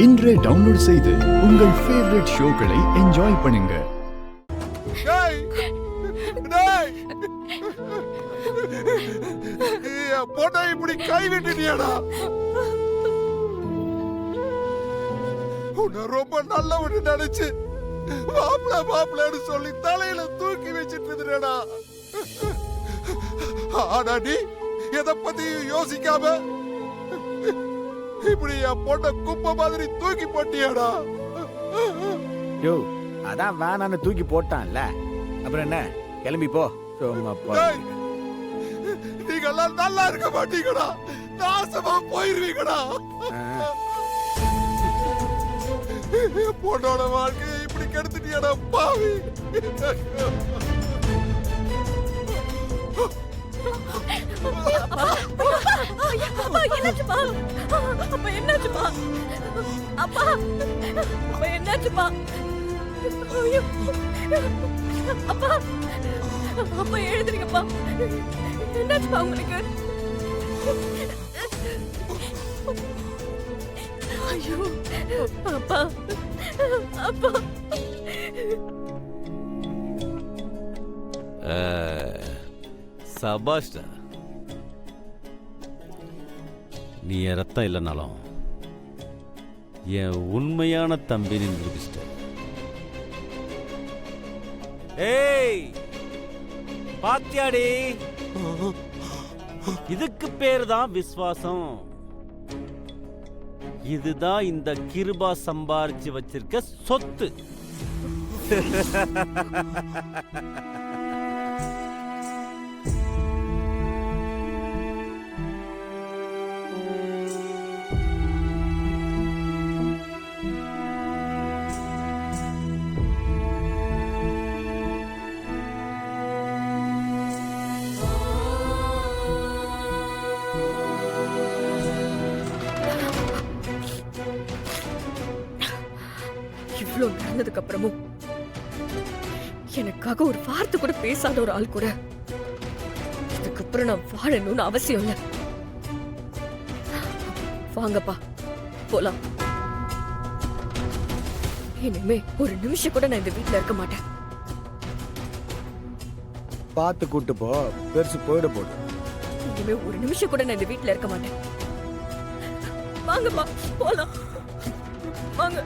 இன்றே டவுன்லோட் செய்து உங்கள் ஃபேவரட் ஷோக்களை என்ஜாய் பண்ணுங்க. போட்டா இப்படி கை விட்டுட்டியாடா? உன்னை ரொம்ப நல்லவன்னு நினைச்சு மாப்பிளன்னு சொல்லி தலையில தூக்கி வச்சிட்டு இருந்தடா. ஆனா நீ எதை பத்தி யோசிக்காம இப்படி என் பொண்ண குப்பை மாதிரி தூக்கி போட்டியாடா? யோ, அதான் வேணான்னு தூக்கி போட்டான்ல, அப்புறம் என்ன, கிளம்பி போ. நீங்க எல்லாம் நல்லா இருக்க மாட்டீங்கடா, நாசமா போயிருவீங்கடா. பொண்ணோட வாழ்க்கையை இப்படி கெடுத்துட்டியாடா பாவி. எழுதுறீங்கப்பா, என்னாச்சுப்பா உங்களுக்கு? ஐயோ அப்பா, அப்பா. சபாஷ்டா, நீ என் ரத்தம் இல்லைனாலும் என் உண்மையான தம்பின்னு நிரூபிச்சிட்ட. ஏய் பாத்தியாடி, இதுக்கு பேர் தான் விசுவாசம். இதுதான் இந்த கிருபா சம்பாரிச்சு வச்சிருக்க சொத்து. இவ்வளவு நடந்ததுக்கு அப்புறமும் எனக்காக ஒரு வார்த்தை கூட பேசாத ஒரு ஆள் கூட இதுக்கப்புறம் நான் வாழணும்னு அவசியம் இல்ல. வாங்கப்பா போலாம். இனிமே ஒரு நிமிஷம் கூட நான் இந்த வீட்டுல இருக்க மாட்டேன். பார்த்து கூட்டு போ, பெருசு போயிட போடு. இனிமே ஒரு நிமிஷம் கூட நான் இந்த வீட்டுல இருக்க மாட்டேன். வாங்கப்பா போலாம், வாங்க.